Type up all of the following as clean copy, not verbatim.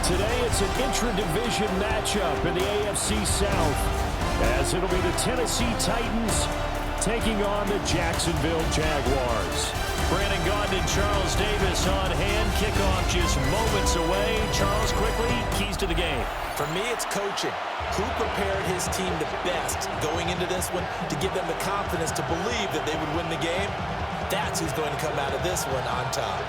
Today it's an intra-division matchup in the AFC South, as it'll be the Tennessee Titans taking on the Jacksonville Jaguars. Brandon Gaudin and Charles Davis on hand. Kickoff just moments away. Charles, quickly, keys to the game. For me, it's coaching. Who prepared his team the best going into this one to give them the confidence to believe that they would win the game? That's who's going to come out of this one on top.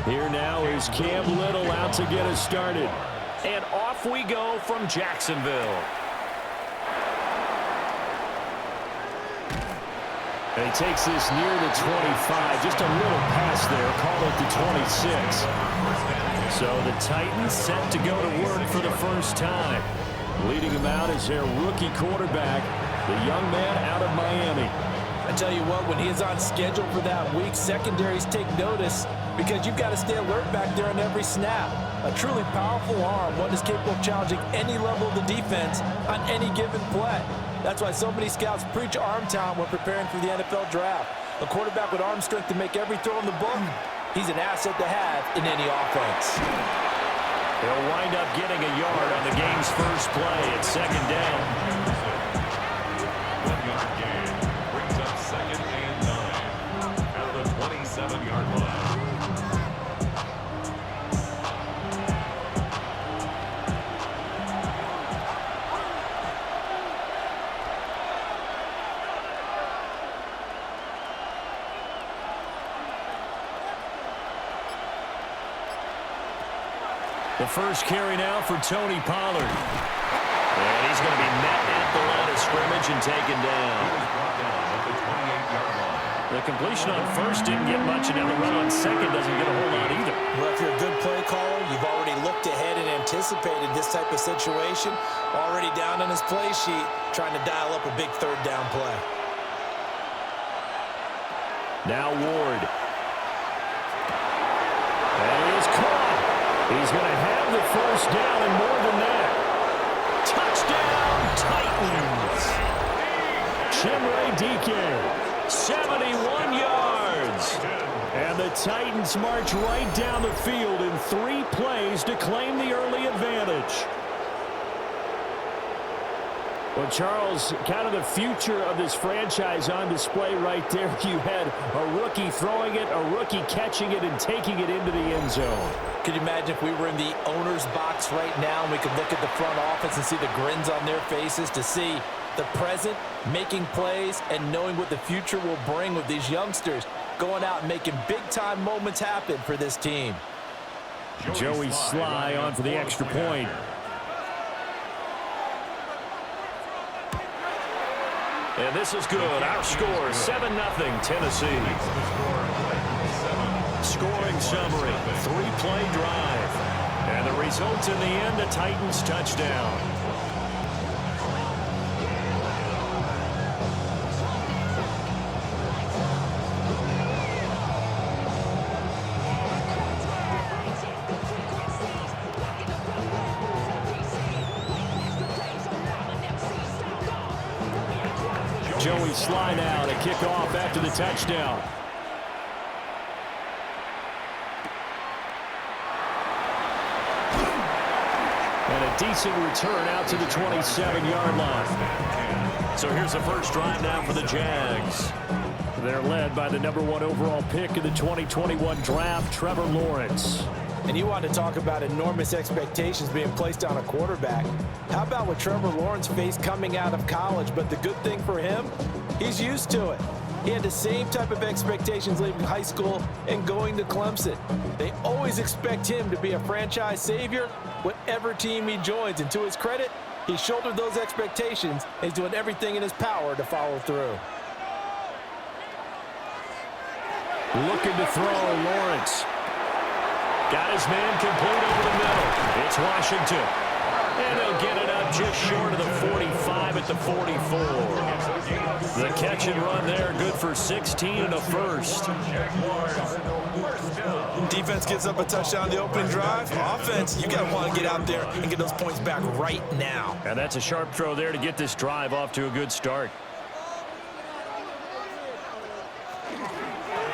Here now is Cam Little out to get us started. And off we go from Jacksonville. And he takes this near the 25. Just a little pass there. Call it the 26. So the Titans set to go to work for the first time. Leading him out is their rookie quarterback, the young man out of Miami. I tell you what, when he is on schedule for that week, secondaries take notice because you've got to stay alert back there on every snap. A truly powerful arm, one is capable of challenging any level of the defense on any given play. That's why so many scouts preach arm talent when preparing for the NFL draft. A quarterback with arm strength to make every throw in the book, he's an asset to have in any offense. They'll wind up getting a yard on the game's first play at second down. Second and 9 at the 27-yard line. The first carry now for Tony Pollard. And he's going to be met at the line of scrimmage and taken down. The completion on first didn't get much, and now the run on second doesn't get a whole lot either. Well, if you're a good play caller, you've already looked ahead and anticipated this type of situation. Already down on his play sheet, trying to dial up a big third down play. Now Ward. And he is caught. He's going to have the first down and more than that. Touchdown, Titans! Chimere Dike. 71 yards. And the Titans march right down the field in 3 plays to claim the early advantage. Well, Charles, kind of the future of this franchise on display right there. You had a rookie throwing it, a rookie catching it, and taking it into the end zone. Could you imagine if we were in the owner's box right now and we could look at the front office and see the grins on their faces, to see the present, making plays, and knowing what the future will bring with these youngsters going out and making big-time moments happen for this team. Joey Sly on for the extra point. And this is good. Our score, 7-0 Tennessee. Scoring summary, 3-play drive. And the result in the end, a Titans touchdown. Joey Sly now to kick off after the touchdown. And a decent return out to the 27-yard line. So here's the first drive now for the Jags. They're led by the #1 overall pick in the 2021 draft, Trevor Lawrence. And you want to talk about enormous expectations being placed on a quarterback. How about what Trevor Lawrence faced coming out of college? But the good thing for him, he's used to it. He had the same type of expectations leaving high school and going to Clemson. They always expect him to be a franchise savior, whatever team he joins. And to his credit, he shouldered those expectations and he's doing everything in his power to follow through. Looking to throw, Lawrence. Got his man complete over the middle. It's Washington. And they'll get it up just short of the 45 at the 44. The catch and run there, good for 16 and a first. Defense gives up a touchdown the opening drive. Offense, you got to want to get out there and get those points back right now. And that's a sharp throw there to get this drive off to a good start.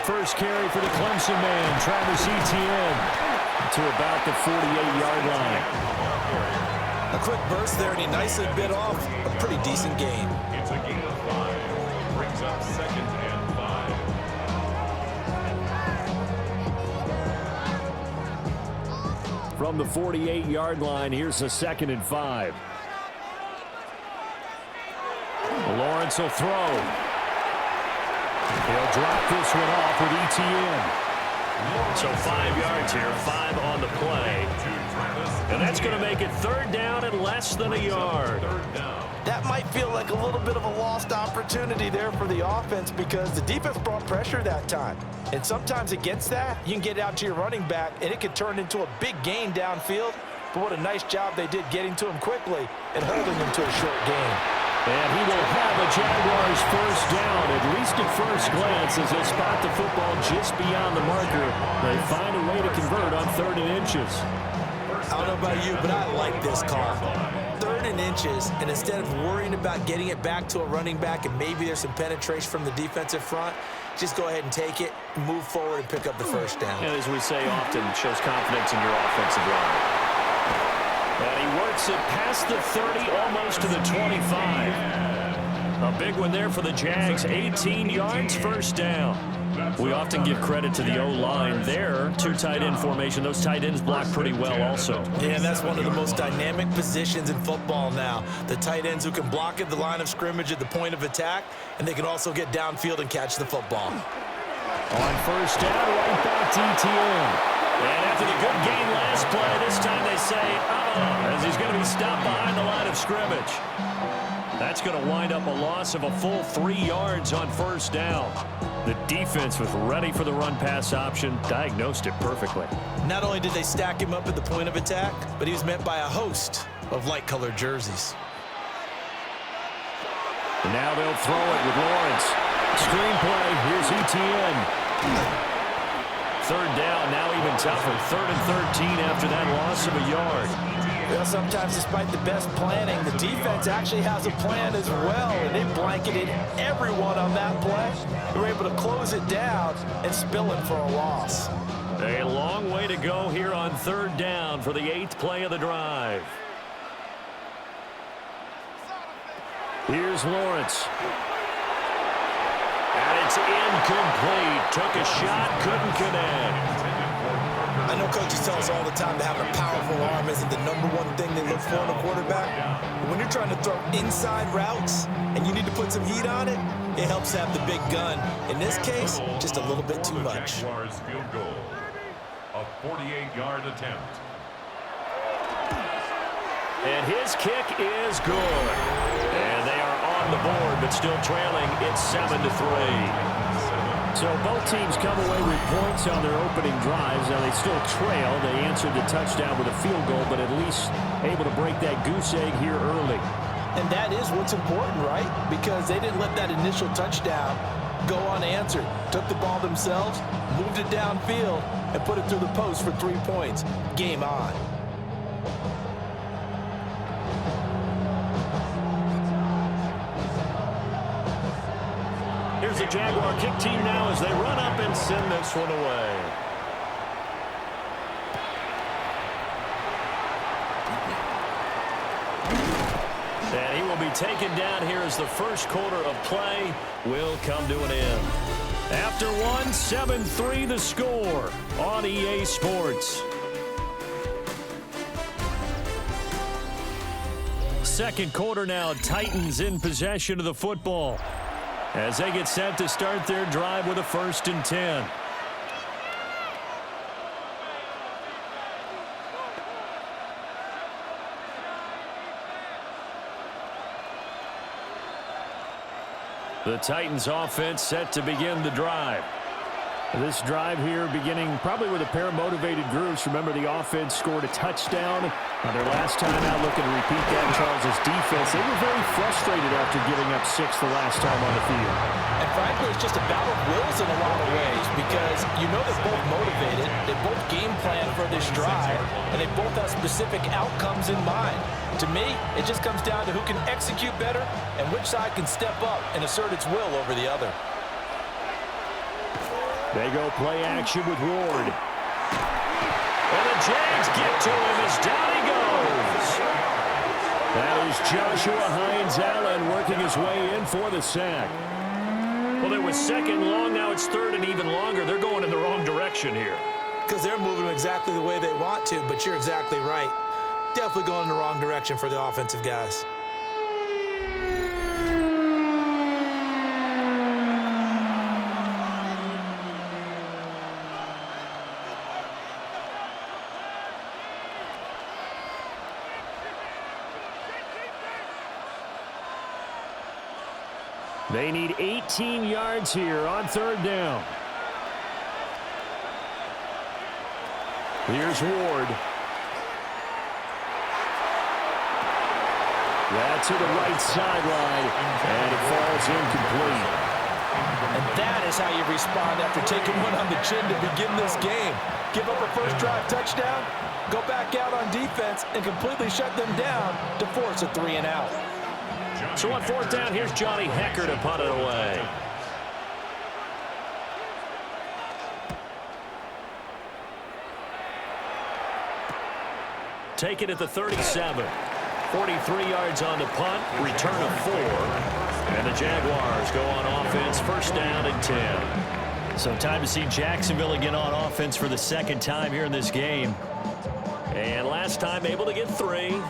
First carry for the Clemson man, Travis Etienne, to about the 48-yard line. A quick burst there, and he nicely bit off a pretty decent gain. It's a gain of 5. Brings up 2nd and 5. From the 48-yard line, here's a 2nd and 5. Lawrence will throw. He'll drop this one off with Etienne. So 5 yards here, 5 on the play. And that's going to make it 3rd down and less than a yard. That might feel like a little bit of a lost opportunity there for the offense because the defense brought pressure that time. And sometimes against that, you can get out to your running back, and it could turn into a big gain downfield. But what a nice job they did getting to him quickly and holding him to a short gain. And he will have a Jaguars first down, at least at first glance, as they spot the football just beyond the marker. They find a way to convert on 3rd and inches. I don't know about you, but I like this call. 3rd and inches, and instead of worrying about getting it back to a running back and maybe there's some penetration from the defensive front, just go ahead and take it, move forward, and pick up the first down. And as we say often, shows confidence in your offensive line. And he works it past the 30, almost to the 25. A big one there for the Jags, 18 yards, first down. We often give credit to the O-line there. 2 tight end formation. Those tight ends block pretty well also. Yeah, and that's one of the most dynamic positions in football now. The tight ends who can block at the line of scrimmage at the point of attack, and they can also get downfield and catch the football. On first down, right back to Etienne. And after the good gain last play, this time they say, as he's going to be stopped behind the line of scrimmage. That's going to wind up a loss of a full 3 yards on first down. The defense was ready for the run-pass option, diagnosed it perfectly. Not only did they stack him up at the point of attack, but he was met by a host of light-colored jerseys. And now they'll throw it with Lawrence. Screenplay, here's Etienne. 3rd down, now even tougher. 3rd and 13 after that loss of a yard. Well, sometimes despite the best planning, the defense actually has a plan as well, and they blanketed everyone on that play. They were able to close it down and spill it for a loss. A long way to go here on 3rd down for the 8th play of the drive. Here's Lawrence. And it's incomplete. Took a shot, couldn't connect. I know coaches tell us all the time that having a powerful arm isn't the #1 thing they look for in a quarterback. But when you're trying to throw inside routes and you need to put some heat on it, it helps have the big gun. In this case, just a little bit too much. Jaguars field goal. A 48-yard attempt. And his kick is good. And they are on the board, but still trailing. It's 7-3. So both teams come away with points on their opening drives. Now they still trail. They answered the touchdown with a field goal, but at least able to break that goose egg here early. And that is what's important, right? Because they didn't let that initial touchdown go unanswered. Took the ball themselves, moved it downfield, and put it through the post for 3 points. Game on. Here's the Jaguar kick team now as they run up and send this one away. And he will be taken down here as the first quarter of play will come to an end. After one, 7-3 the score on EA Sports. Second quarter now, Titans in possession of the football as they get set to start their drive with a 1st and 10. The Titans offense set to begin the drive. This drive here beginning probably with a pair of motivated groups. Remember, the offense scored a touchdown on their last time out. Looking to repeat that. Charles' defense, they were very frustrated after giving up 6 the last time on the field. And frankly, it's just a battle of wills in a lot of ways because you know they're both motivated, they both game plan for this drive, and they both have specific outcomes in mind. To me, it just comes down to who can execute better and which side can step up and assert its will over the other. They go play action with Ward. And the Jags get to him as down he goes. That is Joshua Hines-Allen working his way in for the sack. Well, it was second long. Now it's third and even longer. They're going in the wrong direction here. Because they're moving exactly the way they want to, but you're exactly right. Definitely going in the wrong direction for the offensive guys. They need 18 yards here on third down. Here's Ward. That's to the right sideline, and it falls incomplete. And that is how you respond after taking one on the chin to begin this game. Give up a first drive touchdown, go back out on defense, and completely shut them down to force a 3 and out. So on fourth down, here's Johnny Hecker to punt it away. Take it at the 37. 43 yards on the punt, return of 4. And the Jaguars go on offense, first down and 10. So time to see Jacksonville again on offense for the second time here in this game. And last time able to get 3.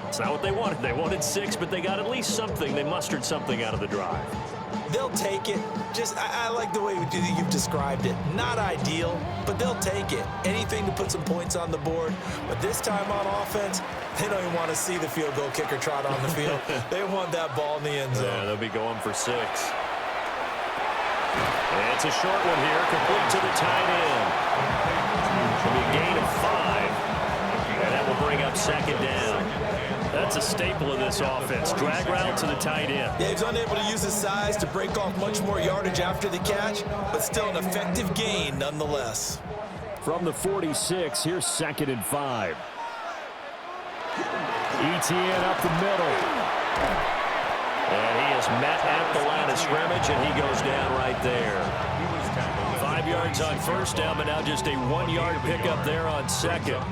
It's not what they wanted. They wanted 6, but they got at least something. They mustered something out of the drive. They'll take it. I like the way you've described it. Not ideal, but they'll take it. Anything to put some points on the board. But this time on offense, they don't even want to see the field goal kicker trot on the field. They want that ball in the end zone. Yeah, they'll be going for 6. And it's a short one here, complete to the tight end. It'll be a gain of 5. And that will bring up second down. That's a staple of this offense. Drag route to the tight end. Yeah, he's unable to use his size to break off much more yardage after the catch, but still an effective gain nonetheless. From the 46, here's second and 5. Etienne up the middle. And he is met at the line of scrimmage, and he goes down right there. 5 yards on first down, but now just a 1-yard pickup there on second.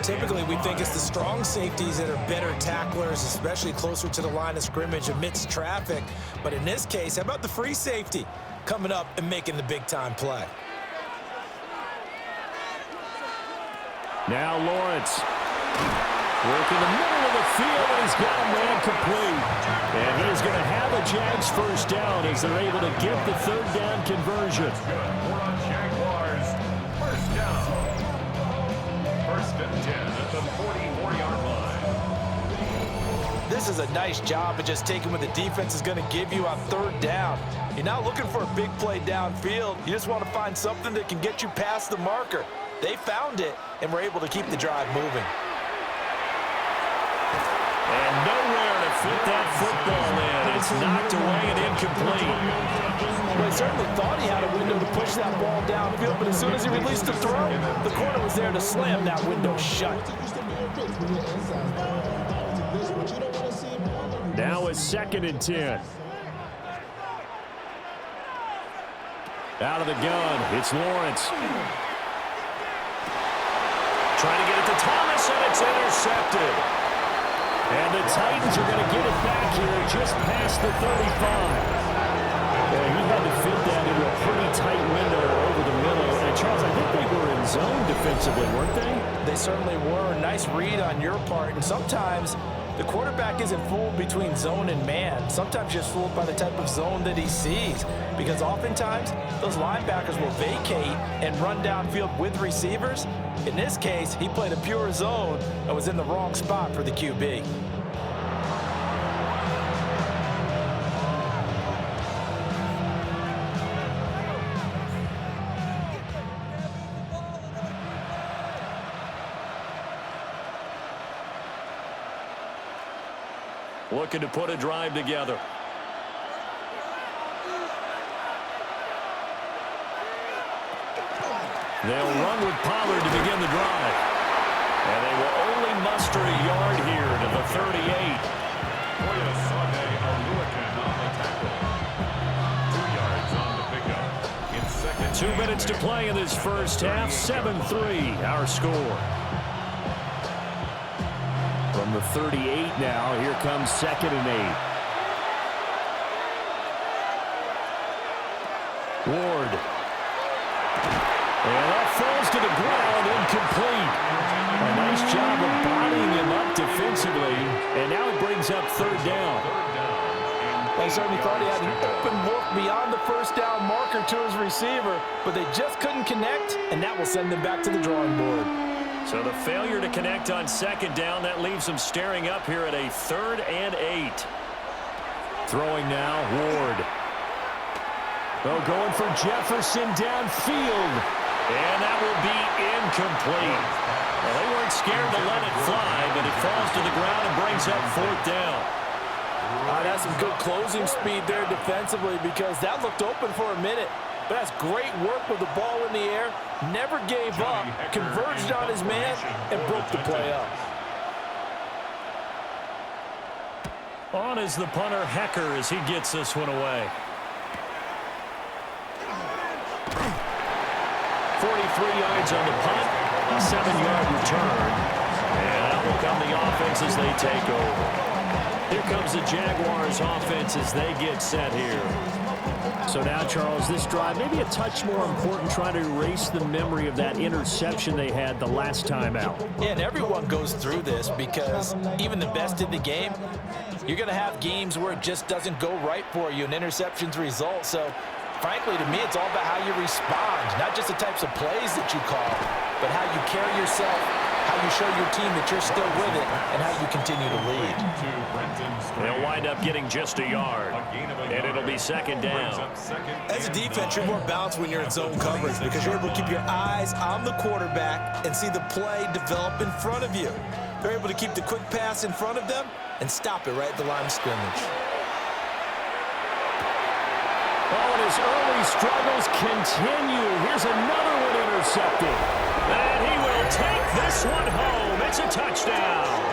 Typically, we think it's the strong safeties that are better tacklers, especially closer to the line of scrimmage amidst traffic. But in this case, how about the free safety coming up and making the big-time play? Now Lawrence. Working the middle of the field, and he's got a man complete. And he is going to have a Jags first down as they're able to get the third down conversion. Jaguars, first down. First and 10 at the 44-yard line. This is a nice job of just taking what the defense is going to give you on third down. You're not looking for a big play downfield. You just want to find something that can get you past the marker. They found it and were able to keep the drive moving. And nowhere to fit that football in. It's knocked away and incomplete. Well, he certainly thought he had a window to push that ball downfield, but as soon as he released the throw, the corner was there to slam that window shut. Now it's second and 10. Out of the gun, it's Lawrence. Trying to get it to Thomas, and it's intercepted. And the Titans are going to get it back here just past the 35. Yeah, he had to fit that into a pretty tight window over the middle. And Charles, I think they were in zone defensively, weren't they? They certainly were. Nice read on your part. And sometimes the quarterback isn't fooled between zone and man. Sometimes just fooled by the type of zone that he sees. Because oftentimes, those linebackers will vacate and run downfield with receivers. In this case, he played a pure zone and was in the wrong spot for the QB. looking to put a drive together. They'll run with Pollard to begin the drive. And they will only muster a yard here to the 38. 2 minutes to play in this first half. 7-3, our score. From the 38 now, here comes 2nd and 8. Ward. And that falls to the ground, incomplete. A nice job of bodying him up defensively, and now it brings up 3rd down. They certainly thought he had an open look beyond the first down marker to his receiver, but they just couldn't connect, and that will send them back to the drawing board. So the failure to connect on 2nd down, that leaves them staring up here at a 3rd and 8. Throwing now, Ward. Oh, going for Jefferson downfield. And that will be incomplete. Well, they weren't scared to let it fly, but it falls to the ground and brings up 4th down. That's some good closing speed there defensively because that looked open for a minute. But that's great work with the ball in the air. Never gave up, converged on his man, and broke the play up. On is the punter, Hecker, as he gets this one away. 43 yards on the punt, a 7-yard return. And out will come the offense as they take over. Here comes the Jaguars offense as they get set here. So now, Charles, this drive maybe a touch more important, trying to erase the memory of that interception they had the last time out. Yeah, and everyone goes through this because even the best in the game, you're going to have games where it just doesn't go right for you and interceptions result. So, frankly, to me, it's all about how you respond, not just the types of plays that you call, but how you carry yourself, how you show your team that you're still with it, and how you continue to lead. They'll wind up getting just a yard, and it'll be 2nd down. As a defense, you're more balanced when you're in zone coverage because you're able to keep your eyes on the quarterback and see the play develop in front of you. They're able to keep the quick pass in front of them and stop it right at the line of scrimmage. Oh, and his early struggles continue. Here's another one intercepted. And he will take this one home. It's a touchdown.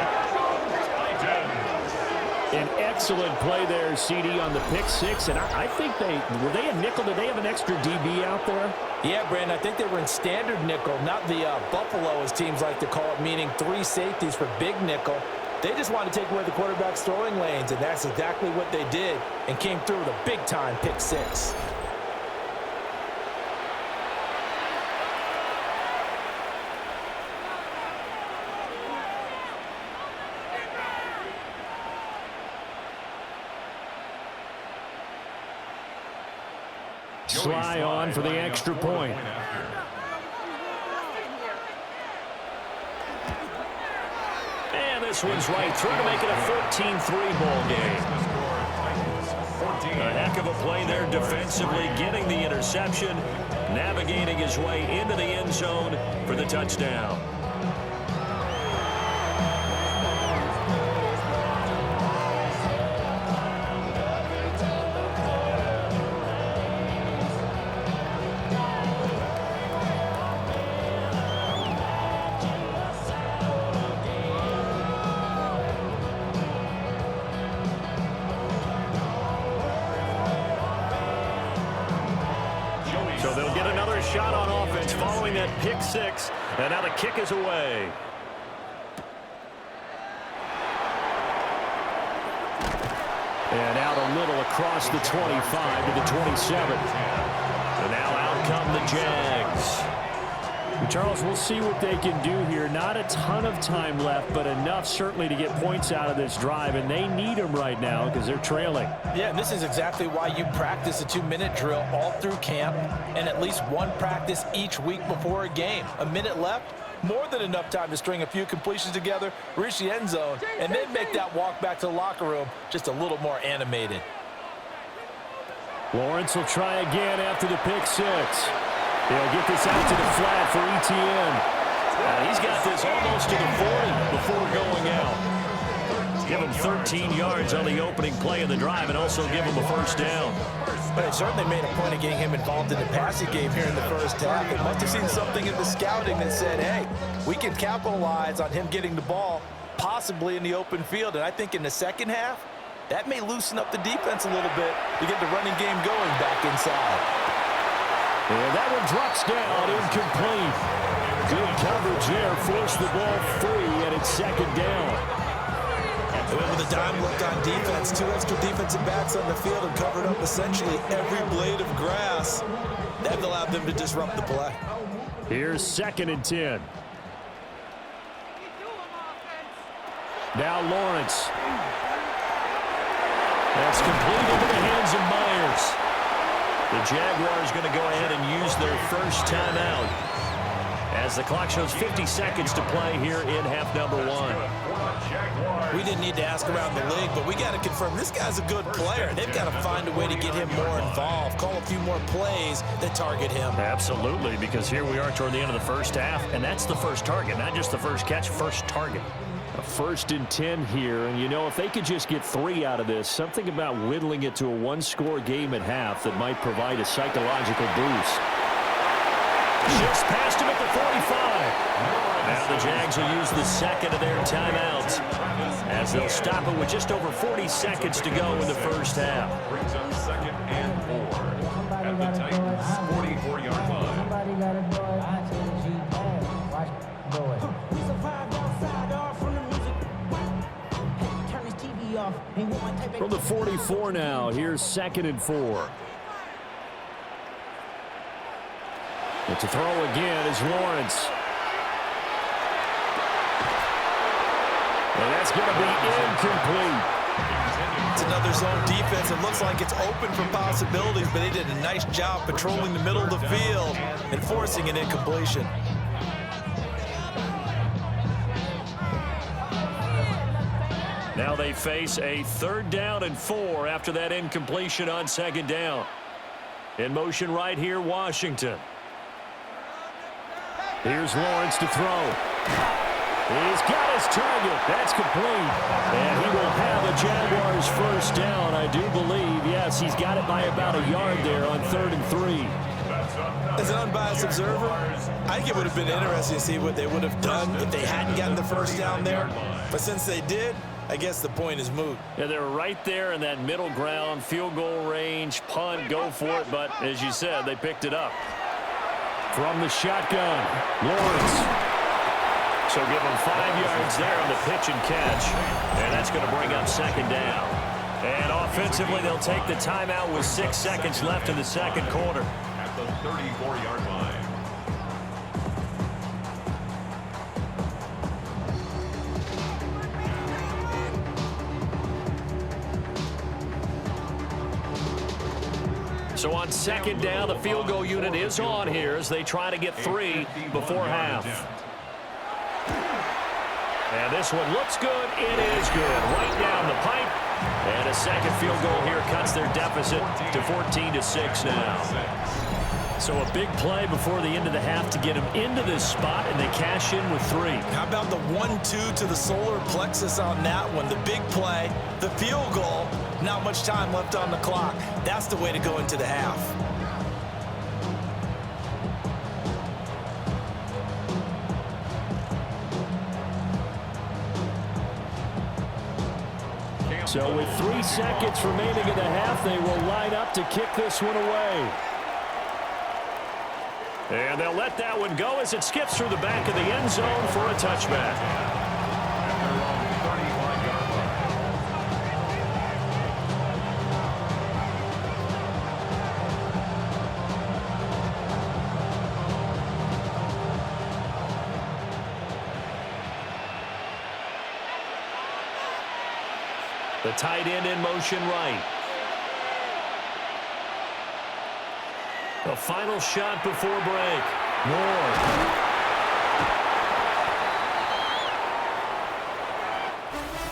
An excellent play there, CD, on the pick 6. And I think were they a nickel? Did they have an extra DB out there? Yeah, Brandon, I think they were in standard nickel, not the Buffalo, as teams like to call it, meaning 3 safeties for big nickel. They just wanted to take away the quarterback's throwing lanes, and that's exactly what they did and came through with a big-time pick 6. Sly on for the extra point. And this one's right through to make it a 14-3 ball game. A heck of a play there defensively, getting the interception, navigating his way into the end zone for the touchdown. So they'll get another shot on offense following that pick 6. And now the kick is away. And out a little across the 25 to the 27. And now out come the Jags. Charles, we'll see what they can do here. Not a ton of time left, but enough certainly to get points out of this drive, and they need them right now because they're trailing. Yeah, and this is exactly why you practice a 2-minute drill all through camp and at least one practice each week before a game. A minute left, more than enough time to string a few completions together, reach the end zone, and then make that walk back to the locker room just a little more animated. Lawrence will try again after the pick 6. They'll get this out to the flat for Etienne. He's got this almost to the 40 before going out. Give them 13 yards on the opening play of the drive and also give them a first down. But they certainly made a point of getting him involved in the passing game here in the first half. They must have seen something in the scouting that said, hey, we can capitalize on him getting the ball possibly in the open field. And I think in the second half, that may loosen up the defense a little bit to get the running game going back inside. And that one drops down, incomplete. Good coverage there, forced the ball free, and it's second down. With a dime look on defense, 2 extra defensive backs on the field and covered up essentially every blade of grass. That allowed them to disrupt the play. Here's 2nd and 10. Now Lawrence. That's complete into the hands of Myers. The Jaguars going to go ahead and use their first timeout as the clock shows 50 seconds to play here in half number 1. We didn't need to ask around the league, but we got to confirm this guy's a good player. They've got to find a way to get him more involved, call a few more plays that target him. Absolutely, because here we are toward the end of the first half, and that's the first target, not just the first catch, first target. A 1st and 10 here, and you know, if they could just get 3 out of this, something about whittling it to a 1-score game at half that might provide a psychological boost. Just past him at the 45. Now the Jags will use the second of their timeouts as they'll stop it with just over 40 seconds to go in the first half. Brings up 2nd and 4 at the Titans' 44-yard line. Somebody got a boy, I tell the G, watch boy. We survived outside, all from the music. Turn his TV off. From the 44 now, here's 2nd and 4. And to throw again is Lawrence. And that's going to be incomplete. It's another zone defense. It looks like it's open for possibilities, but they did a nice job patrolling the middle of the field and forcing an incompletion. Now they face a 3rd down and 4 after that incompletion on 2nd down. In motion right here, Washington. Here's Lawrence to throw. He's got his target. That's complete. And he will have a Jaguars first down, I do believe. Yes, he's got it by about a yard there on 3rd and 3. As an unbiased observer, I think it would have been interesting to see what they would have done if they hadn't gotten the first down there. But since they did, I guess the point is moot. Yeah, they were right there in that middle ground, field goal range, punt, go for it. But as you said, they picked it up. From the shotgun, Lawrence. So give them 5 yards there on the pitch and catch. And that's going to bring up 2nd down. And offensively, they'll take the timeout with 6 seconds left in the second quarter. At the 34-yard line. So on 2nd down, the field goal unit is on here as they try to get 3 before half. And this one looks good. It is good. Right down the pipe. And a second field goal here cuts their deficit to 14-6 now. So a big play before the end of the half to get them into this spot, and they cash in with 3. How about the 1-2 to the solar plexus on that one? The big play, the field goal, not much time left on the clock. That's the way to go into the half. So with 3 seconds remaining in the half, they will line up to kick this one away. And they'll let that one go as it skips through the back of the end zone for a touchback. The tight end in motion right. The final shot before break. Moore.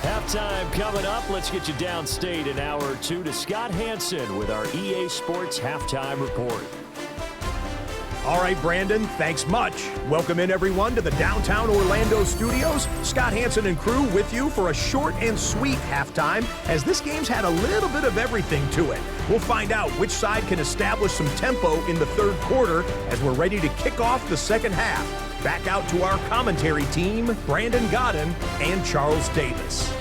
Halftime coming up. Let's get you downstate an hour or two to Scott Hansen with our EA Sports Halftime Report. All right, Brandon, thanks much. Welcome in, everyone, to the downtown Orlando studios. Scott Hansen and crew with you for a short and sweet halftime, as this game's had a little bit of everything to it. We'll find out which side can establish some tempo in the third quarter as we're ready to kick off the second half. Back out to our commentary team, Brandon Godden and Charles Davis.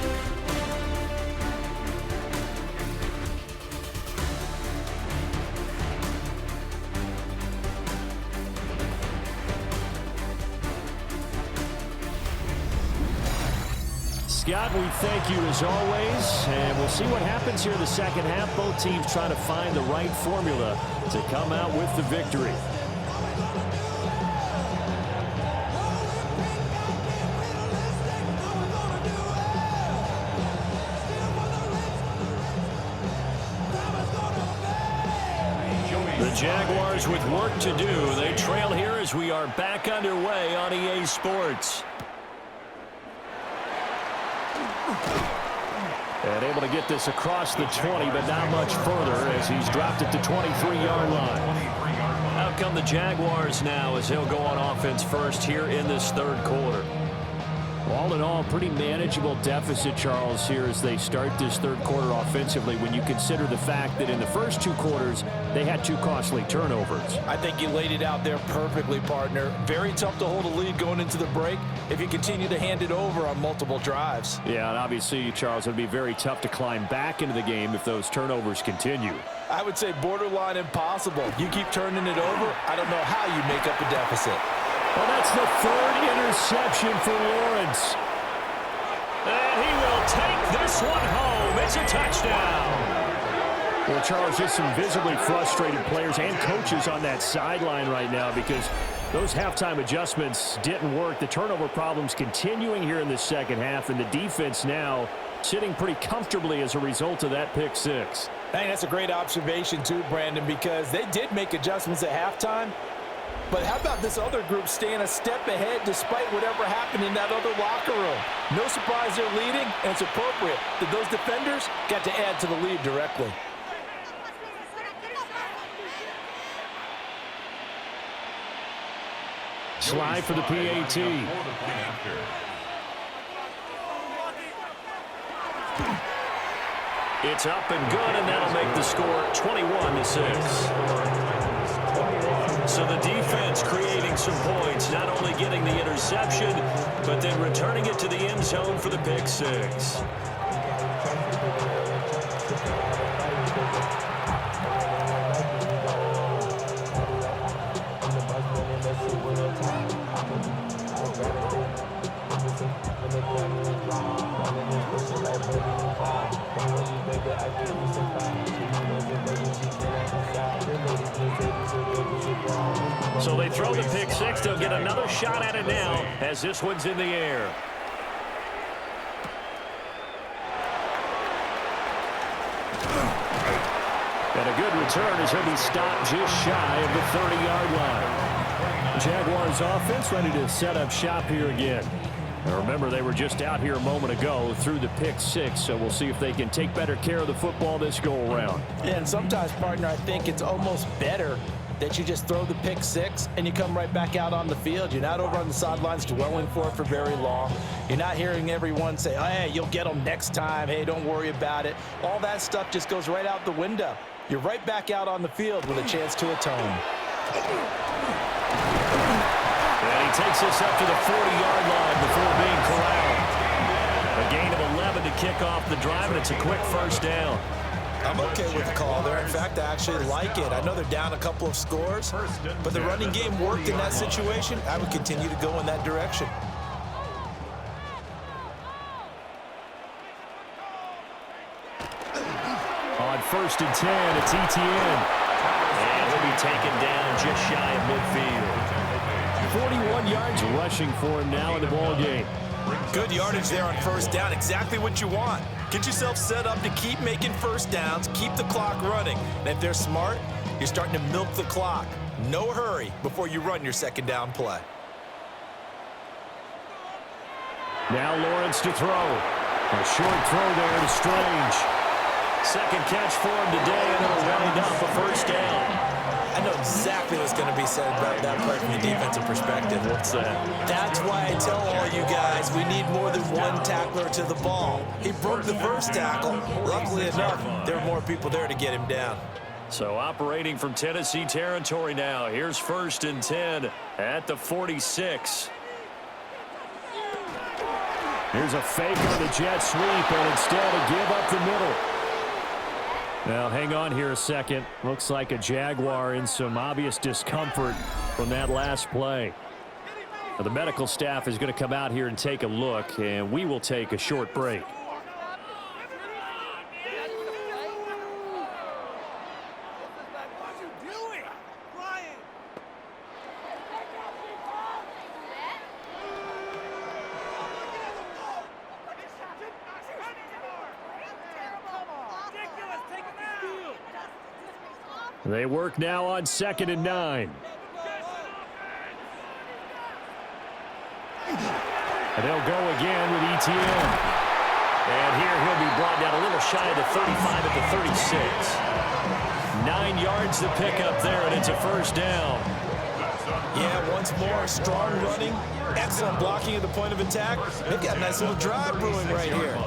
Scott, we thank you as always, and we'll see what happens here in the second half. Both teams trying to find the right formula to come out with the victory. The Jaguars with work to do. They trail here as we are back underway on EA Sports. And able to get this across the 20, but not much further as he's dropped it to 23-yard line. Out come the Jaguars now as he'll go on offense first here in this third quarter. All in all, pretty manageable deficit, Charles, here as they start this third quarter offensively when you consider the fact that in the first two quarters, they had two costly turnovers. I think you laid it out there perfectly, partner. Very tough to hold a lead going into the break if you continue to hand it over on multiple drives. Yeah, and obviously, Charles, it would be very tough to climb back into the game if those turnovers continue. I would say borderline impossible. You keep turning it over, I don't know how you make up a deficit. Well, that's the third interception for Lawrence. And he will take this one home. It's a touchdown. Well, Charles, just some visibly frustrated players and coaches on that sideline right now because those halftime adjustments didn't work. The turnover problems continuing here in the second half, and the defense now sitting pretty comfortably as a result of that pick six. I think that's a great observation too, Brandon, because they did make adjustments at halftime. But how about this other group staying a step ahead despite whatever happened in that other locker room? No surprise they're leading, and it's appropriate that those defenders got to add to the lead directly. Slide for the PAT. It's up and good, and that'll make the score 21-6. So the defense creating some points, not only getting the interception, but then returning it to the end zone for the pick six. So they throw the pick six. They'll get another shot at it now as this one's in the air. And a good return as he'll be stopped just shy of the 30-yard line. Jaguars offense ready to set up shop here again. Now remember, they were just out here a moment ago through the pick six, so we'll see if they can take better care of the football this go-around. Yeah, and sometimes, partner, I think it's almost better that you just throw the pick six and you come right back out on the field. You're not over on the sidelines dwelling for it for very long. You're not hearing everyone say, oh, hey, you'll get them next time. Hey, don't worry about it. All that stuff just goes right out the window. You're right back out on the field with a chance to atone. And he takes this up to the 40-yard line before being corralled. A gain of 11 to kick off the drive, and it's a quick first down. I'm okay with the call there. In fact, I actually like it. I know they're down a couple of scores, but the running game worked in that situation. I would continue to go in that direction. On first and 10, it's ETN. And he'll be taken down just shy of midfield. 41 yards rushing for him now in the ball game. Good yardage there on first down. Exactly what you want. Get yourself set up to keep making first downs, keep the clock running. And if they're smart, you're starting to milk the clock. No hurry before you run your second down play. Now Lawrence to throw. A short throw there to Strange. Second catch for him today, and it'll wind up a first down. I know exactly what's going to be said about that play from a defensive perspective. What's that? That's why I tell all you guys we need more than one tackler to the ball. He broke the first tackle. Luckily enough, there were more people there to get him down. So operating from Tennessee territory now. Here's 1st and 10 at the 46. Here's a fake on the jet sweep, and instead a give up the middle. Now, hang on here a second. Looks like a Jaguar in some obvious discomfort from that last play. Now, the medical staff is going to come out here and take a look, and we will take a short break. They work now on 2nd and 9. And they'll go again with Etienne. And here he'll be brought down a little shy of the 35 at the 36. 9 yards to pick up there, and it's a 1st down. Yeah, once more, strong running, excellent blocking at the point of attack. They've got a nice little drive brewing right here.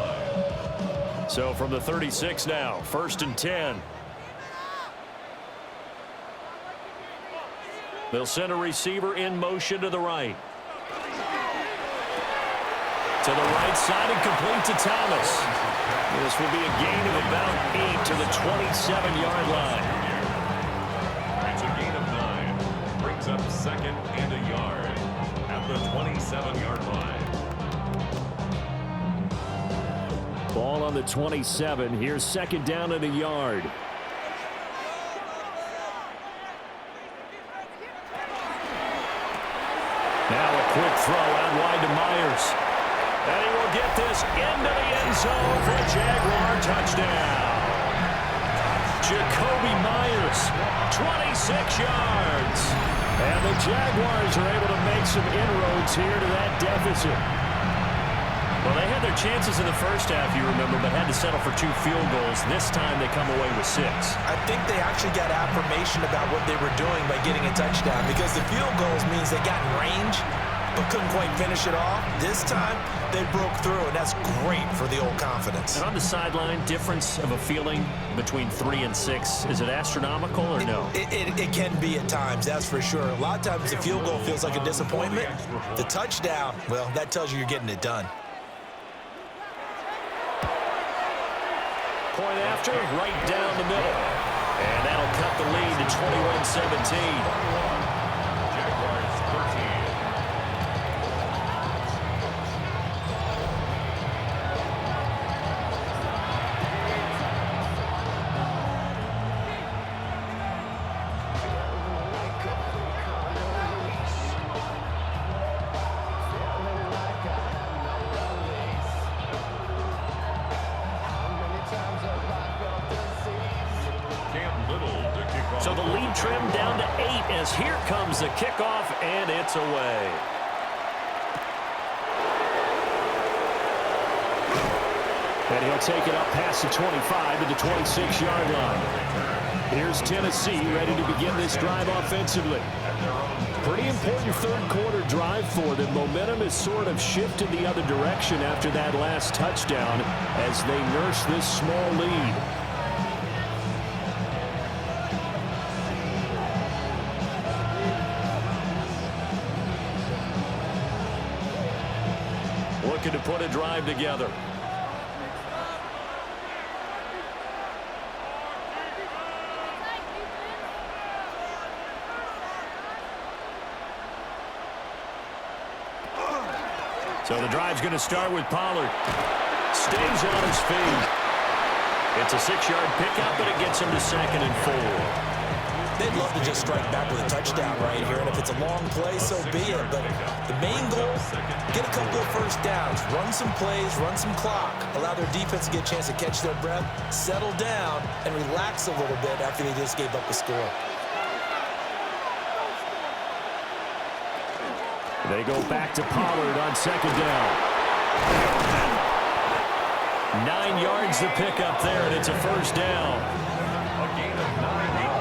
So from the 36 now, 1st and 10. They'll send a receiver in motion to the right. To the right side and complete to Thomas. This will be a gain of about 8 to the 27-yard line. It's a gain of 9. Brings up 2nd and a yard at the 27-yard line. Ball on the 27. Here's 2nd down and a yard. Now a quick throw out wide to Myers. And he will get this into the end zone for a Jaguar touchdown. Jacoby Myers, 26 yards. And the Jaguars are able to make some inroads here to that deficit. Well, they had their chances in the first half, you remember, but had to settle for 2 field goals. This time they come away with 6. I think they actually got affirmation about what they were doing by getting a touchdown, because the field goals means they got in range but couldn't quite finish it off. This time they broke through, and that's great for the old confidence. And on the sideline, difference of a feeling between 3 and 6, is it astronomical or no? It can be at times, that's for sure. A lot of times the field goal feels like a disappointment. The touchdown, well, that tells you you're getting it done. Point after, right down the middle. And that'll cut the lead to 21-17. Jaguars 13. So the lead trimmed down to 8 as here comes the kickoff, and it's away. And he'll take it up past the 25 to the 26-yard line. Here's Tennessee ready to begin this drive offensively. Pretty important third quarter drive for them. Momentum has sort of shifted the other direction after that last touchdown as they nurse this small lead. Looking to put a drive together. So the drive's going to start with Pollard. Stays on his feet. It's a 6-yard pickup, but it gets him to 2nd and 4. They'd love to just strike back with a touchdown right here, and if it's a long play, so be it. But the main goal, get a couple of first downs, run some plays, run some clock, allow their defense to get a chance to catch their breath, settle down, and relax a little bit after they just gave up a score. They go back to Pollard on 2nd down. 9 yards to pick up there, and it's a 1st down. A gain of 9 yards.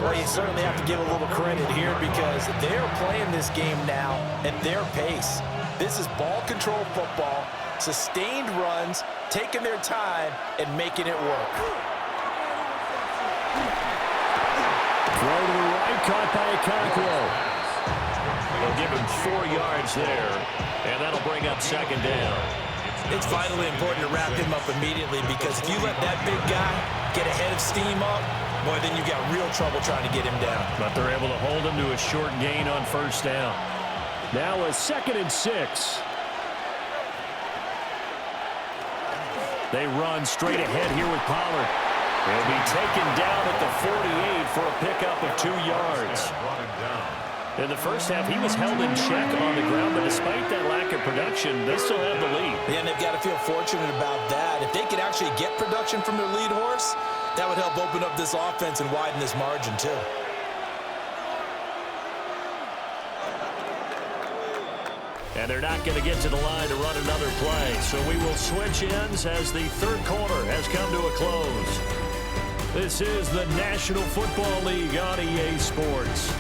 Well, you certainly have to give a little credit here because they're playing this game now at their pace. This is ball control football, sustained runs, taking their time, and making it work. Throw to the right, caught by Okonkwo. They'll give him 4 yards there, and that'll bring up second down. It's vitally important to wrap him up immediately because if you let that big guy get ahead of steam up, boy, then you've got real trouble trying to get him down. But they're able to hold him to a short gain on first down. Now a 2nd and 6. They run straight ahead here with Pollard. He'll be taken down at the 48 for a pickup of 2 yards. In the first half, he was held in check on the ground, but despite that lack of production, they still have the lead. Yeah, and they've got to feel fortunate about that. If they could actually get production from their lead horse, that would help open up this offense and widen this margin too. And they're not going to get to the line to run another play, so we will switch ends as the third quarter has come to a close. This is the National Football League on EA Sports.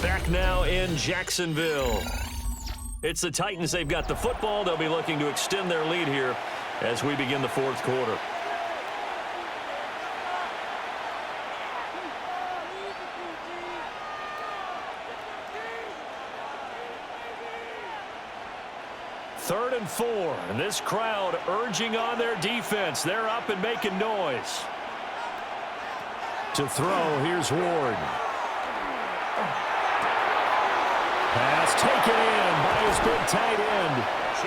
Back now in Jacksonville. It's the Titans. They've got the football. They'll be looking to extend their lead here as we begin the fourth quarter. Third and 4, and this crowd urging on their defense. They're up and making noise. To throw, here's Ward. Pass taken in by his big tight end.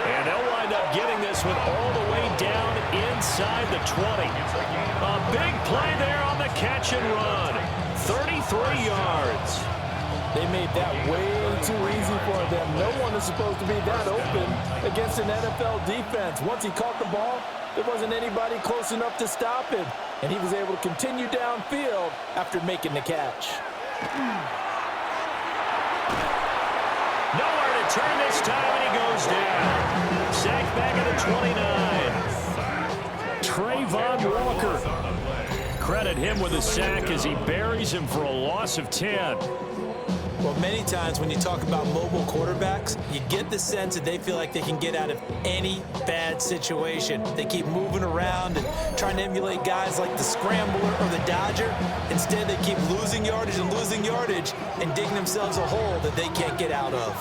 And they'll wind up getting this one all the way down inside the 20. A big play there on the catch and run. 33 yards. They made that way too easy for them. No one is supposed to be that open against an NFL defense. Once he caught the ball, there wasn't anybody close enough to stop him. And he was able to continue downfield after making the catch. Nowhere to turn this time, and he goes down. Sacked back at the 29. Trayvon Walker. Credit him with a sack as he buries him for a loss of 10. Well, many times when you talk about mobile quarterbacks, you get the sense that they feel like they can get out of any bad situation. They keep moving around and trying to emulate guys like the Scrambler or the Dodger. Instead, they keep losing yardage and digging themselves a hole that they can't get out of.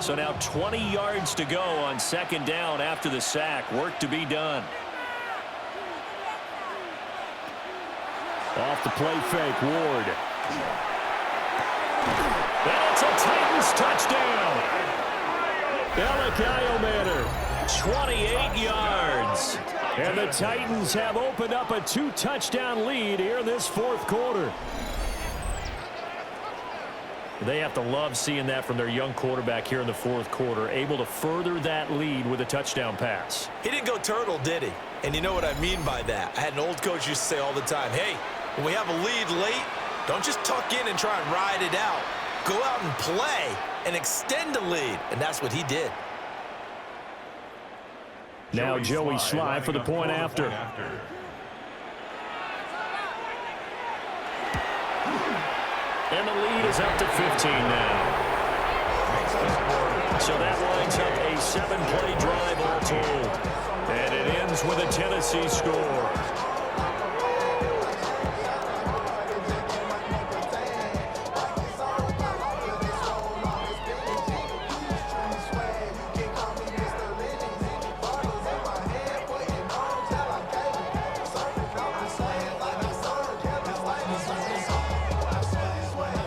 So now 20 yards to go on second down after the sack. Work to be done. Off the play fake, Ward. And it's a Titans touchdown. Elikayo Manor. 28 yards. And the Titans have opened up a 2-touchdown lead here in this fourth quarter. They have to love seeing that from their young quarterback here in the fourth quarter, able to further that lead with a touchdown pass. He didn't go turtle, did he? And you know what I mean by that. I had an old coach used to say all the time, hey, when we have a lead late, don't just tuck in and try and ride it out. Go out and play and extend the lead. And that's what he did. Now Joey Sly for the point after. And the lead is up to 15 now. So that lines up a 7-play drive all told. And it ends with a Tennessee score.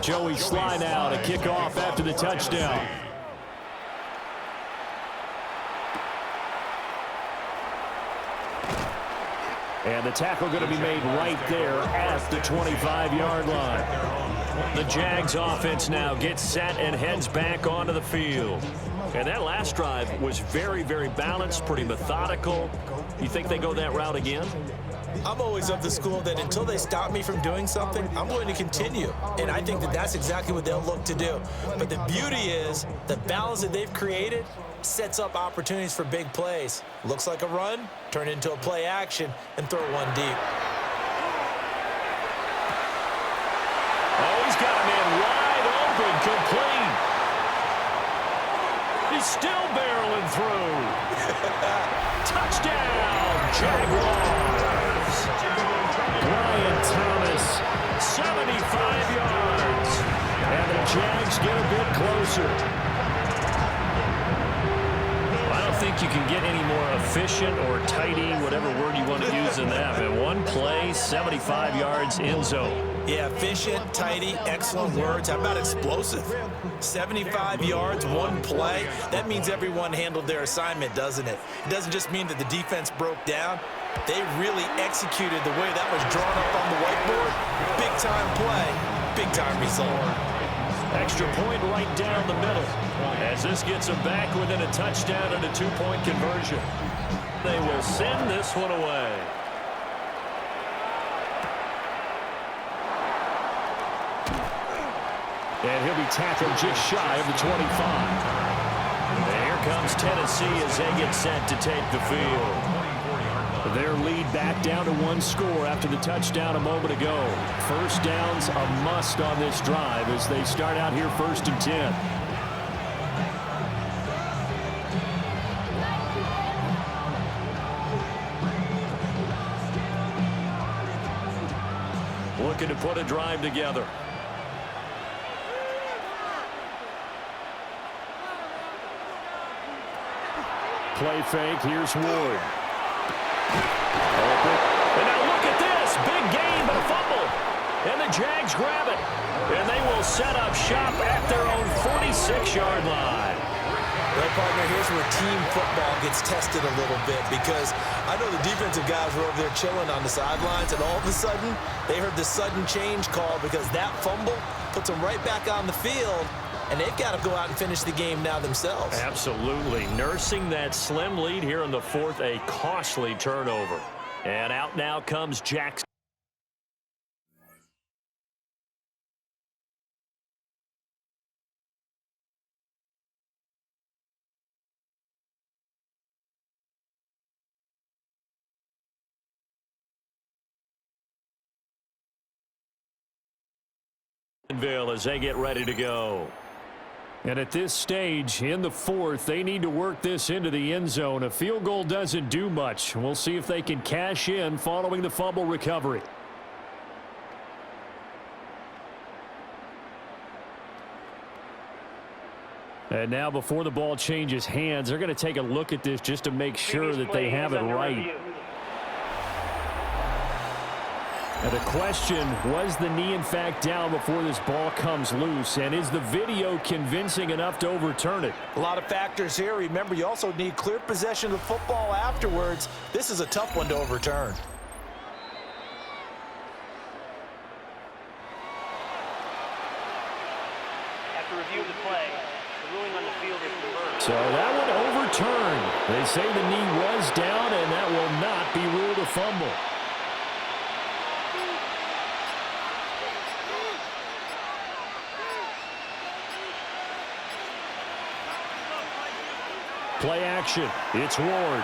Joey Sly now to kick off after the touchdown. And the tackle going to be made right there at the 25-yard line. The Jags offense now gets set and heads back onto the field. And that last drive was very, very balanced, pretty methodical. You think they go that route again? I'm always of the school that until they stop me from doing something, I'm going to continue. And I think that that's exactly what they'll look to do. But the beauty is the balance that they've created sets up opportunities for big plays. Looks like a run, turn it into a play action, and throw one deep. Oh, he's got him in wide open, complete. He's still barreling through. Touchdown, Jaguars. Brian Thomas, 75 yards. and the Jags get a bit closer. I don't think you can get any more efficient or tidy, whatever word you want to use in that. But one play, 75 yards, end zone. Yeah, efficient, tidy, excellent words. How about explosive? 75 yards, one play. That means everyone handled their assignment, doesn't it? It doesn't just mean that the defense broke down. They really executed the way that was drawn up on the whiteboard. Big-time play, big-time result. Extra point right down the middle. As this gets them back within a touchdown and a two-point conversion. They will send this one away. And he'll be tackled just shy of the 25. And here comes Tennessee as they get set to take the field. Their lead back down to one score after the touchdown a moment ago. First down's a must on this drive as they start out here 1st and 10. Looking to put a drive together. Play fake. Here's Ward. And now look at this. Big gain, but a fumble. And the Jags grab it. And they will set up shop at their own 46-yard line. Well, partner, here's where team football gets tested a little bit because I know the defensive guys were over there chilling on the sidelines, and all of a sudden, they heard the sudden change call because that fumble puts them right back on the field, and they've got to go out and finish the game now themselves. Absolutely. Nursing that slim lead here in the fourth, a costly turnover. And out now comes Jackson. As they get ready to go. And at this stage, in the fourth, they need to work this into the end zone. A field goal doesn't do much. We'll see if they can cash in following the fumble recovery. And now before the ball changes hands, they're going to take a look at this just to make sure that they have it right. And the question, was the knee in fact down before this ball comes loose? And is the video convincing enough to overturn it? A lot of factors here. Remember, you also need clear possession of the football afterwards. This is a tough one to overturn. After review of the play, the ruling on the field is reversed. So that one overturned. They say the knee was down, and that will not be ruled a fumble. Play action. It's Ward.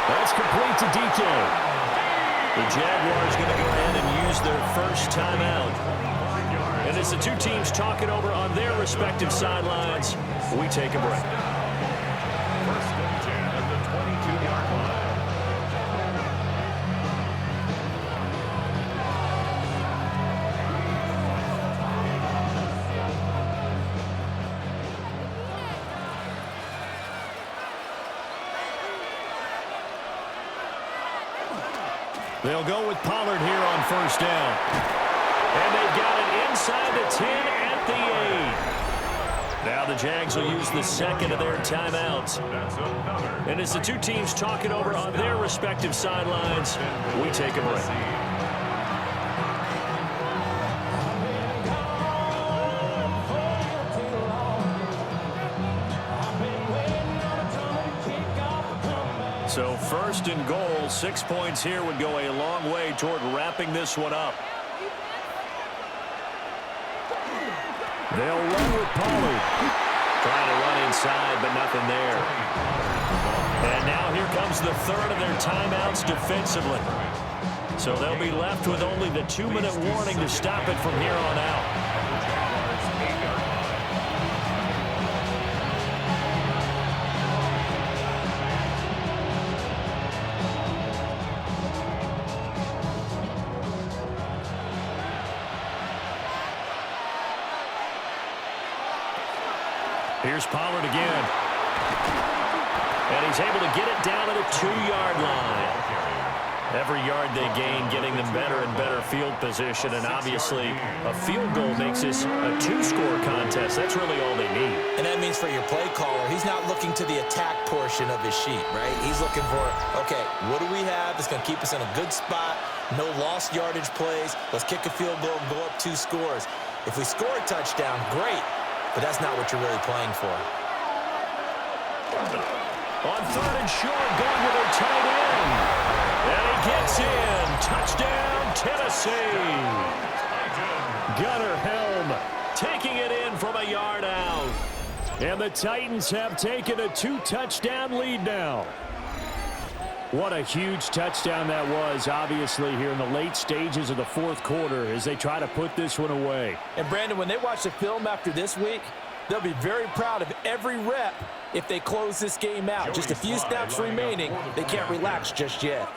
That's complete to DK. The Jaguars going to go ahead and use their first timeout. And as the two teams talk it over on their respective sidelines, we take a break. 1st and 10 at the 22-yard line. They'll go with Pollard here on 1st down. And they've got it inside the 10 at the 8. Now the Jags will use the second of their timeouts. And as the two teams talk it over on their respective sidelines, we take a break. So first and goal, 6 points here would go a long way toward wrapping this one up. They'll run with Pollard. Trying to run inside, but nothing there. And now here comes the third of their timeouts defensively. So they'll be left with only the 2-minute warning to stop it from here on out. Here's Pollard again. And he's able to get it down to the 2-yard line. Every yard they gain getting them better and better field position. And obviously, a field goal makes this a 2-score contest. That's really all they need. And that means for your play caller, he's not looking to the attack portion of his sheet, right? He's looking for, okay, what do we have that's going to keep us in a good spot? No lost yardage plays. Let's kick a field goal and go up 2 scores. If we score a touchdown, great. But that's not what you're really playing for. On third and short, going with their tight end. And he gets in. Touchdown, Tennessee. Gunnar Helm taking it in from a yard out. And the Titans have taken a 2-touchdown lead now. What a huge touchdown that was, obviously, here in the late stages of the fourth quarter as they try to put this one away. And, Brandon, when they watch the film after this week, they'll be very proud of every rep if they close this game out. Just a few snaps remaining. They can't relax just yet.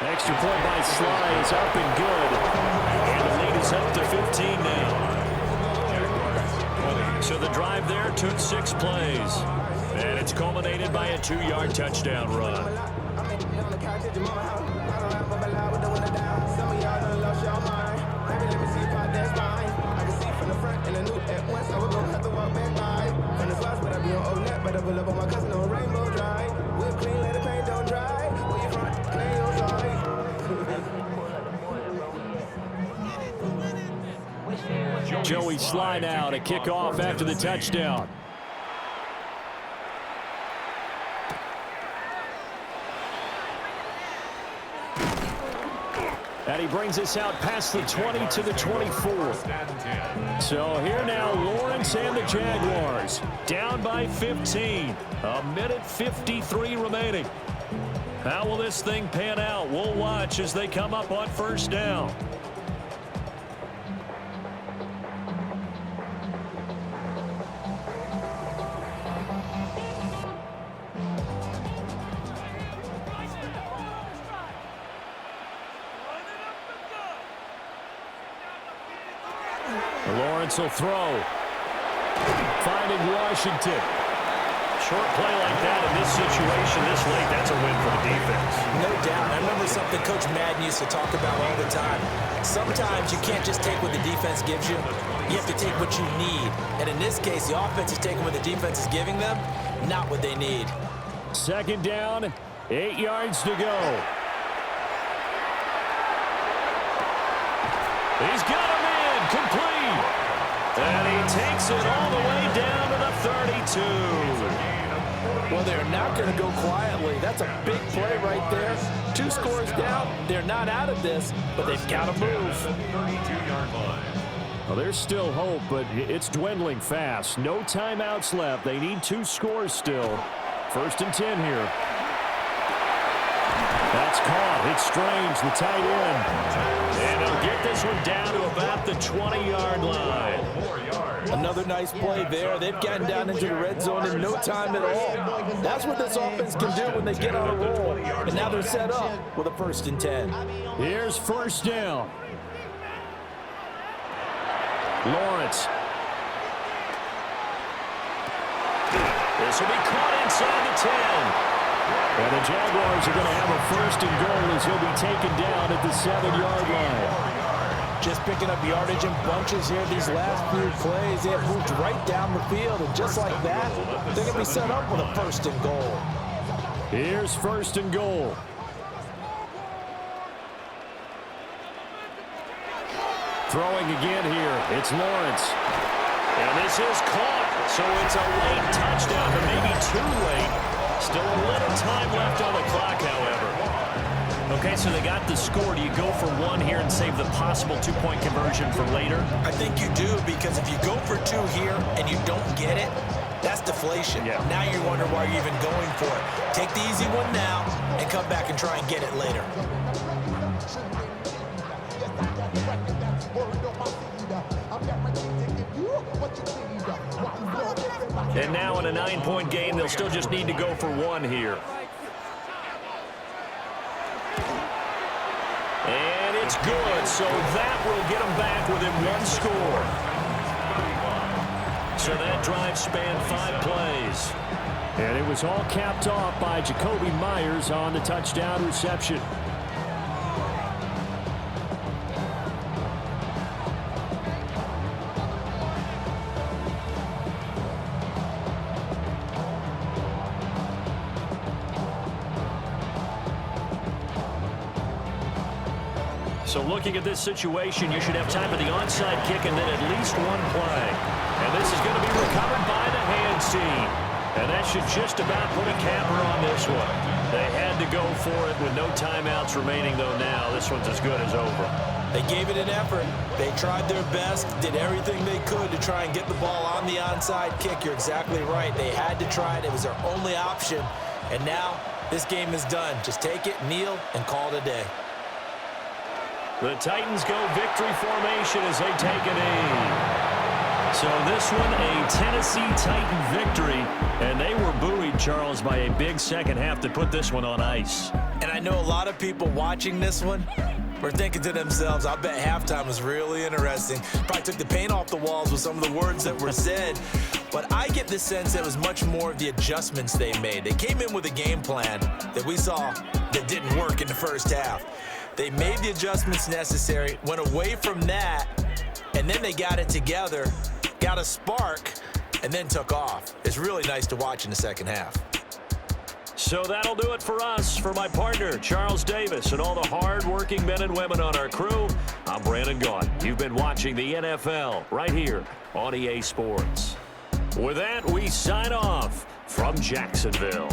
Extra point by Sly is up and good. And the lead is up to 15 now. So the drive there took 6 plays. And it's culminated by a 2-yard touchdown run. Joey Sly now to kick off after the touchdown. And he brings us out past the 20 to the 24. So here now, Lawrence and the Jaguars down by 15. A minute 53 remaining. How will this thing pan out? We'll watch as they come up on first down. Lawrence will throw. Finding Washington. Short play like that in this situation this late, that's a win for the defense. No doubt. I remember something Coach Madden used to talk about all the time. Sometimes you can't just take what the defense gives you. You have to take what you need. And in this case, the offense is taking what the defense is giving them, not what they need. Second down, 8 yards to go. He's got him in, complete. And he takes it all the way down to the 32. Well, they're not going to go quietly. That's a big play right there. 2 scores down. They're not out of this, but they've got to move. 32-yard line. Well, there's still hope, but it's dwindling fast. No timeouts left. They need 2 scores still. First and 10 here. That's caught. It's Strange, the tight end. And they'll get this one down to about the 20-yard line. Another nice play there. They've gotten down into the red zone in no time at all. That's what this offense can do when they get on a roll. And now they're set up with a first and 10. Here's first down. Lawrence. This will be caught inside the 10. And the Jaguars are going to have a first and goal as he'll be taken down at the 7-yard line. Just picking up yardage in bunches here these last few plays. They have moved right down the field, and just like that, they're going to be set up with a first and goal. Here's first and goal. Throwing again here. It's Lawrence. And this is caught. So it's a late touchdown, but maybe too late. Still a little time left on the clock, however. Okay, so they got the score. Do you go for one here and save the possible two-point conversion for later? I think you do, because if you go for two here and you don't get it, that's deflation. Yeah. Now you wonder why you're even going for it. Take the easy one now and come back and try and get it later. And now in a 9-point game, they'll still just need to go for one here. And it's good, so that will get them back within one score. So that drive spanned 5 plays. And it was all capped off by Jacoby Myers on the touchdown reception. So looking at this situation, you should have time for the onside kick and then at least one play. And this is going to be recovered by the hands team. And that should just about put a capper on this one. They had to go for it with no timeouts remaining, though now. This one's as good as over. They gave it an effort. They tried their best, did everything they could to try and get the ball on the onside kick. You're exactly right. They had to try it. It was their only option. And now this game is done. Just take it, kneel, and call it a day. The Titans go victory formation as they take a knee. So this one, a Tennessee Titan victory, and they were buoyed, Charles, by a big second half to put this one on ice. And I know a lot of people watching this one were thinking to themselves, I bet halftime was really interesting. Probably took the paint off the walls with some of the words that were said. But I get the sense it was much more of the adjustments they made. They came in with a game plan that we saw that didn't work in the first half. They made the adjustments necessary, went away from that, and then they got it together, got a spark, and then took off. It's really nice to watch in the second half. So that'll do it for us. For my partner, Charles Davis, and all the hard-working men and women on our crew, I'm Brandon Gaudin. You've been watching the NFL right here on EA Sports. With that, we sign off from Jacksonville.